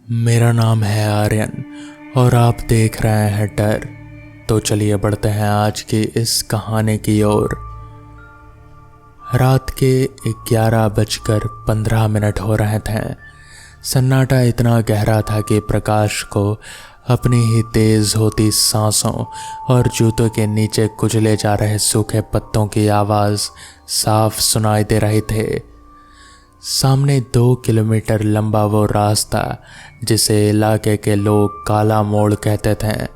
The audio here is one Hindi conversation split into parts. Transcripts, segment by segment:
मेरा नाम है आर्यन और आप देख रहे हैं डर। तो चलिए बढ़ते हैं आज की इस कहानी की ओर। रात के 11:15 हो रहे थे। सन्नाटा इतना गहरा था कि प्रकाश को अपनी ही तेज होती सांसों और जूतों के नीचे कुचले जा रहे सूखे पत्तों की आवाज़ साफ सुनाई दे रही थे। सामने 2 किलोमीटर लंबा वो रास्ता जिसे इलाके के लोग काला मोड़ कहते थे।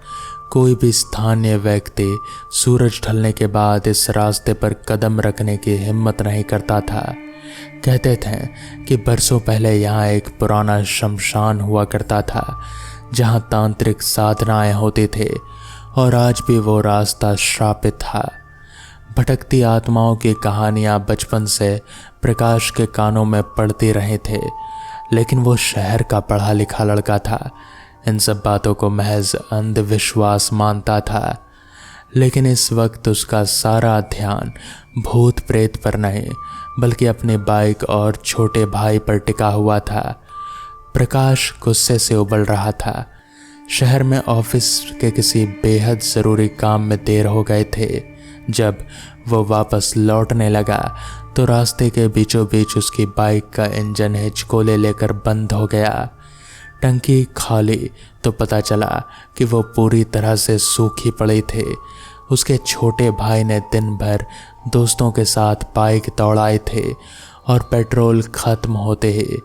कोई भी स्थानीय व्यक्ति सूरज ढलने के बाद इस रास्ते पर कदम रखने की हिम्मत नहीं करता था। कहते थे कि बरसों पहले यहाँ एक पुराना शमशान हुआ करता था जहाँ तांत्रिक साधनाएं होती थी और आज भी वो रास्ता श्रापित था। भटकती आत्माओं की कहानियां बचपन से प्रकाश के कानों में पड़ती रहे थे, लेकिन वो शहर का पढ़ा लिखा लड़का था। इन सब बातों को महज अंधविश्वास मानता था। लेकिन इस वक्त उसका सारा ध्यान भूत प्रेत पर नहीं बल्कि अपने बाइक और छोटे भाई पर टिका हुआ था। प्रकाश गुस्से से उबल रहा था। शहर में ऑफिस के किसी बेहद ज़रूरी काम में देर हो गए थे। जब वो वापस लौटने लगा तो रास्ते के बीचों बीच उसकी बाइक का इंजन हिचकोले लेकर बंद हो गया। टंकी खाली तो पता चला कि वो पूरी तरह से सूखी पड़ी थी। उसके छोटे भाई ने दिन भर दोस्तों के साथ बाइक दौड़ाए थे और पेट्रोल खत्म होते ही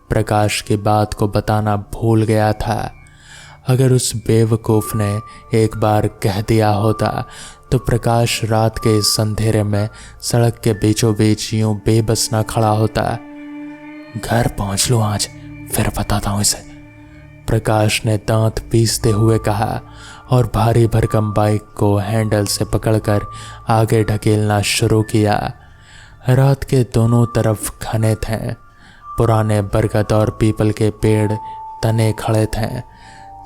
प्रकाश की बात को बताना भूल गया था। अगर उस बेवकूफ़ ने एक बार कह दिया होता तो प्रकाश रात के इस अंधेरे में सड़क के बीचों बीच यूं बेबस ना खड़ा होता। घर पहुंच लूं आज, फिर बताता हूं इसे, प्रकाश ने दांत पीसते हुए कहा और भारी भरकम बाइक को हैंडल से पकड़कर आगे ढकेलना शुरू किया। रात के दोनों तरफ घने थे। पुराने बरगद और पीपल के पेड़ तने खड़े थे।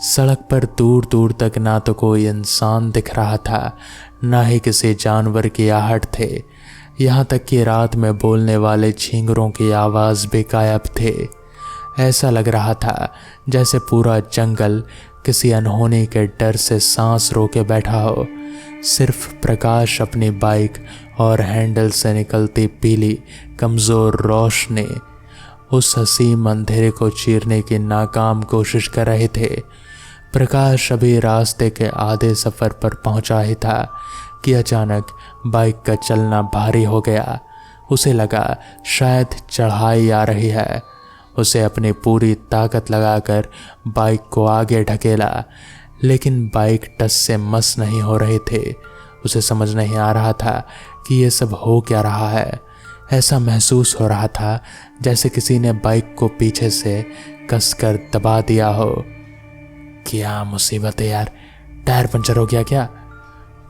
सड़क पर दूर दूर तक ना तो कोई इंसान दिख रहा था, ना ही किसी जानवर की आहट थे। यहाँ तक कि रात में बोलने वाले झींगरों की आवाज़ भी गायब थे। ऐसा लग रहा था जैसे पूरा जंगल किसी अनहोनी के डर से सांस रोके बैठा हो। सिर्फ प्रकाश अपनी बाइक और हैंडल से निकलती पीली कमज़ोर रोशनी उस हसीम अंधेरे को चीरने की नाकाम कोशिश कर रहे थे। प्रकाश अभी रास्ते के आधे सफ़र पर पहुंचा ही था कि अचानक बाइक का चलना भारी हो गया। उसे लगा शायद चढ़ाई आ रही है। उसे अपनी पूरी ताकत लगाकर बाइक को आगे ढकेला, लेकिन बाइक टस से मस नहीं हो रही थी। उसे समझ नहीं आ रहा था कि ये सब हो क्या रहा है। ऐसा महसूस हो रहा था जैसे किसी ने बाइक को पीछे से कसकर दबा दिया हो। क्या मुसीबत है यार, टायर पंचर हो गया क्या?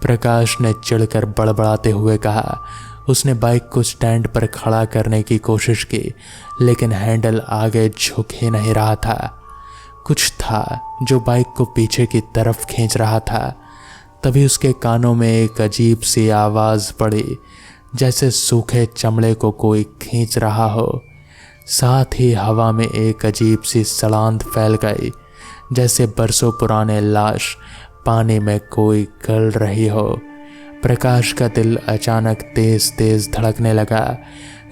प्रकाश ने चिढ़कर बड़बड़ाते हुए कहा। उसने बाइक को स्टैंड पर खड़ा करने की कोशिश की, लेकिन हैंडल आगे झुक ही नहीं रहा था। कुछ था जो बाइक को पीछे की तरफ खींच रहा था। तभी उसके कानों में एक अजीब सी आवाज़ पड़ी, जैसे सूखे चमड़े को कोई खींच रहा हो। साथ ही हवा में एक अजीब सी सड़ांध फैल गई, जैसे बरसों पुराने लाश पानी में कोई गल रही हो। प्रकाश का दिल अचानक तेज तेज धड़कने लगा।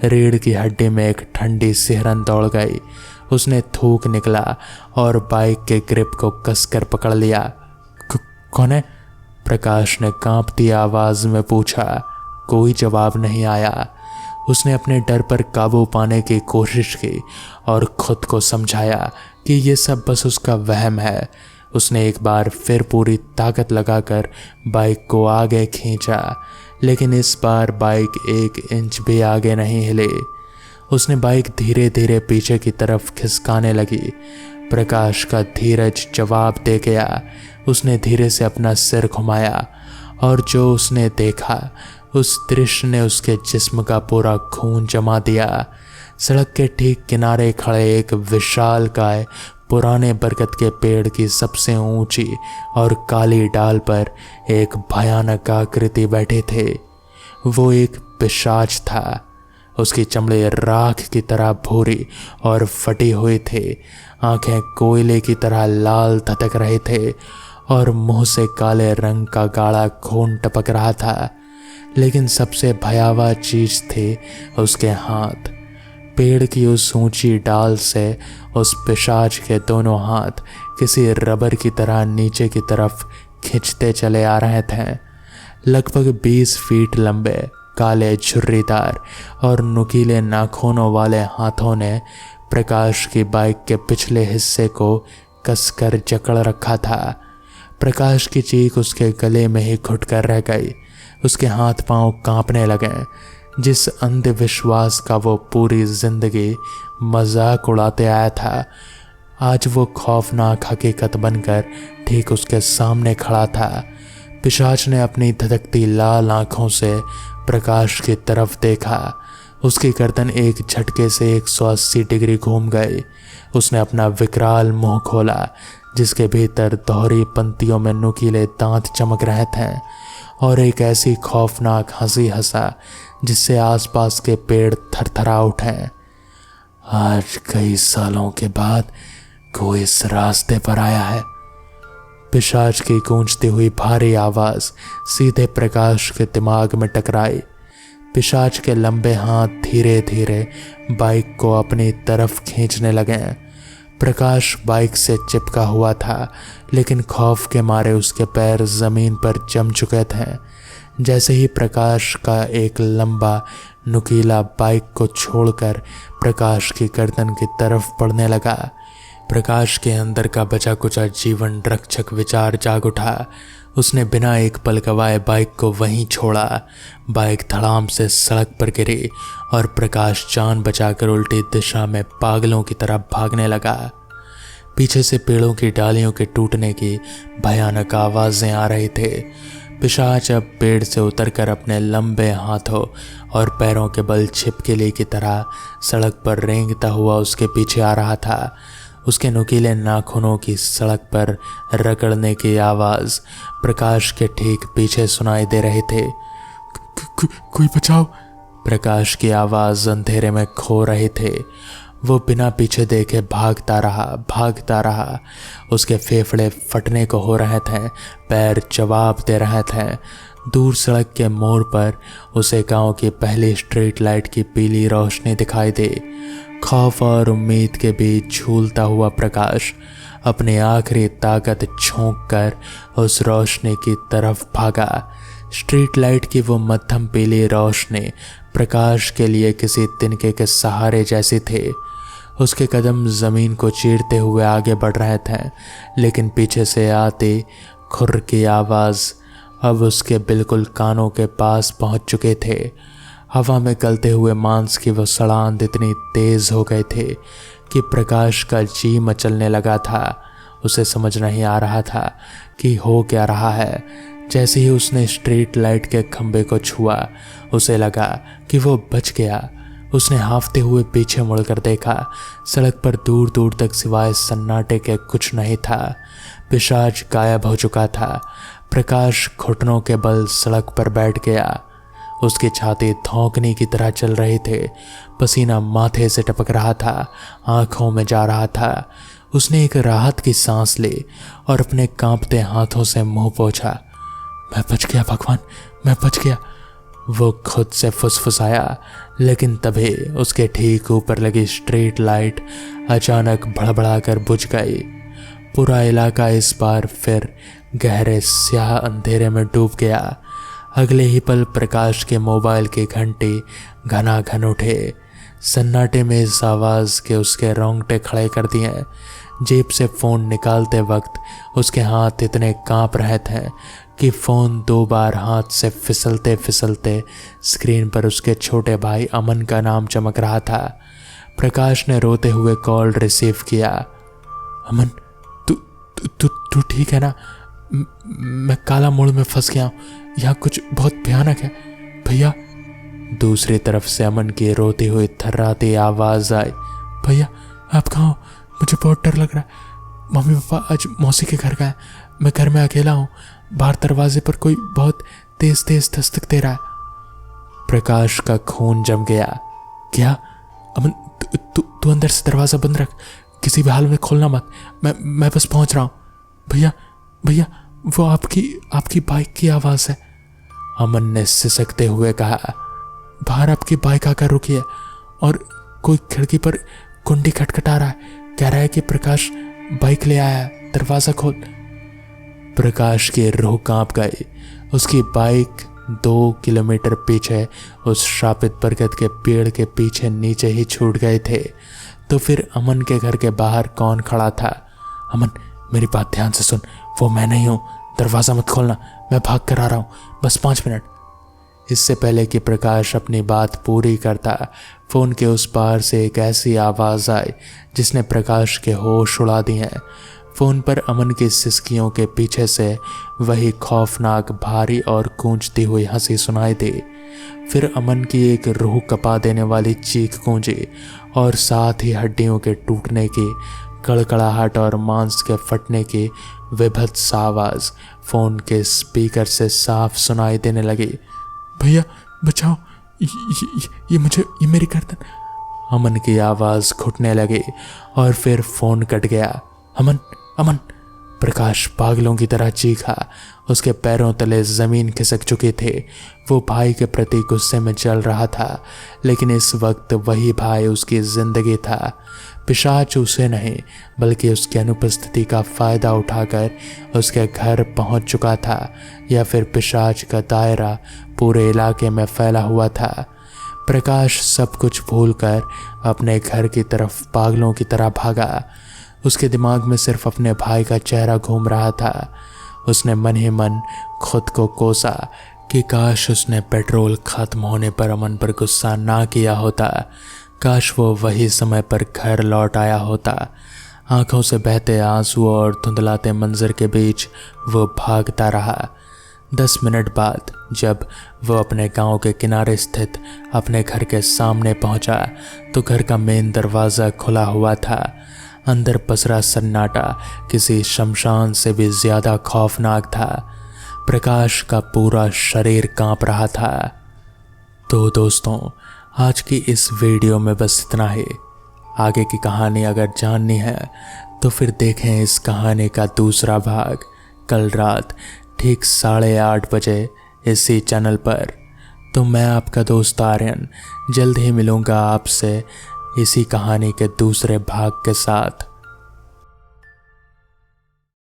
रीढ़ की हड्डी में एक ठंडी सिहरन दौड़ गई। उसने थूक निकला और बाइक के ग्रिप को कसकर पकड़ लिया। कौन है? प्रकाश ने कांपती आवाज़ में पूछा। कोई जवाब नहीं आया। उसने अपने डर पर काबू पाने की कोशिश की और खुद को समझाया कि ये सब बस उसका वहम है। उसने एक बार फिर पूरी ताकत लगाकर बाइक को आगे खींचा, लेकिन इस बार बाइक 1 इंच भी आगे नहीं हिली। उसने बाइक धीरे धीरे पीछे की तरफ खिसकाने लगी। प्रकाश का धीरज जवाब दे गया। उसने धीरे से अपना सिर घुमाया और जो उसने देखा उस दृश्य ने उसके जिस्म का पूरा खून जमा दिया। सड़क के ठीक किनारे खड़े एक विशालकाय पुराने बरगद के पेड़ की सबसे ऊंची और काली डाल पर एक भयानक आकृति बैठे थे। वो एक पिशाच था। उसकी चमड़े राख की तरह भूरी और फटी हुई थी आंखें कोयले की तरह लाल धधक रहे थे और मुंह से काले रंग का गाढ़ा खून टपक रहा था। लेकिन सबसे भयावह चीज थे उसके हाथ। पेड़ की उस ऊंची डाल से उस पिशाच के दोनों हाथ किसी रबर की तरह नीचे की तरफ खींचते चले आ रहे थे। लगभग 20 फीट लंबे, काले, झुर्रीदार और नुकीले नाखूनों वाले हाथों ने प्रकाश की बाइक के पिछले हिस्से को कसकर जकड़ रखा था। प्रकाश की चीख उसके गले में ही घुट कर रह गई। उसके हाथ पांव कांपने लगे। जिस अंधविश्वास का वो पूरी जिंदगी मजाक उड़ाते आया था, आज वो खौफनाक हकीकत बनकर ठीक उसके सामने खड़ा था। पिशाच ने अपनी धधकती लाल आंखों से प्रकाश की तरफ देखा। उसकी गर्दन एक झटके से 180 डिग्री घूम गई। उसने अपना विकराल मुंह खोला, जिसके भीतर दोहरी पंक्तियों में नुकीले दांत चमक रहे थे, और एक ऐसी खौफनाक हंसी हंसा जिससे आसपास के पेड़ थरथरा उठे। आज कई सालों के बाद कोई इस रास्ते पर आया है। पिशाच की गूंजती हुई भारी आवाज सीधे प्रकाश के दिमाग में टकराई। पिशाच के लंबे हाथ धीरे धीरे बाइक को अपनी तरफ खींचने लगे। प्रकाश बाइक से चिपका हुआ था, लेकिन खौफ के मारे उसके पैर जमीन पर जम चुके थे। जैसे ही प्रकाश का एक लंबा नुकीला बाइक को छोड़कर प्रकाश की गर्दन की तरफ बढ़ने लगा, प्रकाश के अंदर का बचा कुचा जीवन रक्षक विचार जाग उठा। उसने बिना एक पल गवाए बाइक को वहीं छोड़ा। बाइक धड़ाम से सड़क पर गिरी और प्रकाश जान बचाकर उल्टी दिशा में पागलों की तरह भागने लगा। पीछे से पेड़ों की डालियों के टूटने की भयानक आवाजें आ रही थे। पिशाच अब पेड़ से उतरकर अपने लंबे हाथों और पैरों के बल छिपकली की तरह सड़क पर रेंगता हुआ उसके पीछे आ रहा था। उसके नुकीले नाखूनों की सड़क पर रगड़ने की आवाज प्रकाश के ठीक पीछे सुनाई दे रहे थे। कोई बचाओ! प्रकाश की आवाज अंधेरे में खो रहे थे। वो बिना पीछे देखे भागता रहा। उसके फेफड़े फटने को हो रहे थे, पैर जवाब दे रहे थे। दूर सड़क के मोड़ पर उसे गांव की पहली स्ट्रीट लाइट की पीली रोशनी दिखाई दी। खौफ और उम्मीद के बीच झूलता हुआ प्रकाश अपनी आखिरी ताकत झोंक कर उस रोशनी की तरफ भागा। स्ट्रीट लाइट की वो मध्यम पीली रोशनी प्रकाश के लिए किसी तिनके के सहारे जैसी थी। उसके कदम जमीन को चीरते हुए आगे बढ़ रहे थे, लेकिन पीछे से आती खुर की आवाज अब उसके बिल्कुल कानों के पास पहुंच चुके थे। हवा में गलते हुए मांस की वो सड़ांध इतनी तेज हो गए थे कि प्रकाश का जी मचलने लगा था। उसे समझ नहीं आ रहा था कि हो क्या रहा है। जैसे ही उसने स्ट्रीट लाइट के खंबे को छुआ, उसे लगा कि वो बच गया। उसने हांफते हुए पीछे मुड़कर देखा। सड़क पर दूर दूर तक सिवाय सन्नाटे के कुछ नहीं था। पिशाच गायब हो चुका था। प्रकाश घुटनों के बल सड़क पर बैठ गया। उसकी छाती धौंकने की तरह चल रही थे। पसीना माथे से टपक रहा था, आंखों में जा रहा था। उसने एक राहत की सांस ली और अपने कांपते हाथों से मुंह पोंछा। मैं बच गया भगवान, मैं बच गया, वो खुद से फुसफुसाया। लेकिन तभी उसके ठीक ऊपर लगी स्ट्रीट लाइट अचानक भड़बड़ाकर बुझ गई। पूरा इलाका इस बार फिर गहरे स्याह अंधेरे में डूब गया। अगले ही पल प्रकाश के मोबाइल की घंटी घनाघन उठे। सन्नाटे में इस आवाज के उसके रोंगटे खड़े कर दिए। जेब से फोन निकालते वक्त उसके हाथ इतने कांप रहे थे कि फोन 2 बार हाथ से फिसलते फिसलते स्क्रीन पर उसके छोटे भाई अमन का नाम चमक रहा था। प्रकाश ने रोते हुए कॉल रिसीव किया। अमन, तू ठीक है ना? मैं काला मोड़ में फंस गया हूँ, यहाँ कुछ बहुत भयानक है भैया। दूसरी तरफ से अमन की रोती हुई थर्राती आवाज आई। भैया आप कहाँ हो? मुझे बहुत डर लग रहा है। मम्मी पापा आज मौसी के घर गए, मैं घर में अकेला हूँ। बाहर दरवाजे पर कोई बहुत तेज तेज दस्तक दे रहा है। प्रकाश का खून जम गया। क्या? अमन तू अंदर से दरवाजा बंद रख, किसी भी हाल में खोलना मत, मैं बस पहुंच रहा हूँ। भैया भैया, वो आपकी बाइक की आवाज़ है। अमन ने सिसकते हुए कहा। बाहर आपकी बाइक आकर रुकी है और कोई खिड़की पर कुंडी खटखटा रहा है, कह रहा है कि प्रकाश बाइक ले आया है, दरवाज़ा खोल। प्रकाश की रूह कांप गई। उसकी बाइक 2 किलोमीटर पीछे उस श्रापित बरगद के पेड़ के पीछे नीचे ही छूट गए थे। तो फिर अमन के घर के बाहर कौन खड़ा था? अमन, मेरी बात ध्यान से सुन, वो मैं नहीं हूँ, दरवाज़ा मत खोलना, मैं भाग कर आ रहा हूँ, बस 5 मिनट। इससे पहले कि प्रकाश अपनी बात पूरी करता, फ़ोन के उस पार से एक ऐसी आवाज़ आई जिसने प्रकाश के होश उड़ा दिए। फ़ोन पर अमन की सिसकियों के पीछे से वही खौफनाक, भारी और गूंजती हुई हंसी सुनाई दी। फिर अमन की एक रूह कपा देने वाली चीख गूंजी और साथ ही हड्डियों के टूटने की, कड़कड़ाहट और मांस के फटने की विभत्स आवाज़ फ़ोन के स्पीकर से साफ सुनाई देने लगी। भैया बचाओ, ये मेरी गर्दन। अमन की आवाज़ घुटने लगी और फिर फ़ोन कट गया। अमन अमन, प्रकाश पागलों की तरह चीखा। उसके पैरों तले ज़मीन खिसक चुकी थी। वो भाई के प्रति गुस्से में जल रहा था, लेकिन इस वक्त वही भाई उसकी ज़िंदगी था। पिशाच उसे नहीं बल्कि उसकी अनुपस्थिति का फ़ायदा उठाकर उसके घर पहुंच चुका था, या फिर पिशाच का दायरा पूरे इलाके में फैला हुआ था। प्रकाश सब कुछ भूलकर अपने घर की तरफ पागलों की तरह भागा। उसके दिमाग में सिर्फ अपने भाई का चेहरा घूम रहा था। उसने मन ही मन खुद को कोसा कि काश उसने पेट्रोल खत्म होने पर अमन पर गुस्सा ना किया होता। काश वो वही समय पर घर लौट आया होता। आंखों से बहते आंसू और धुंधलाते मंजर के बीच वो भागता रहा। 10 मिनट बाद जब वो अपने गांव के किनारे स्थित अपने घर के सामने पहुंचा तो घर का मेन दरवाज़ा खुला हुआ था। अंदर पसरा सन्नाटा किसी शमशान से भी ज़्यादा खौफनाक था। प्रकाश का पूरा शरीर कांप रहा था। तो दोस्तों, आज की इस वीडियो में बस इतना ही। आगे की कहानी अगर जाननी है तो फिर देखें इस कहानी का दूसरा भाग कल रात ठीक 8:30 बजे इसी चैनल पर। तो मैं आपका दोस्त आर्यन जल्द ही मिलूँगा आपसे इसी कहानी के दूसरे भाग के साथ।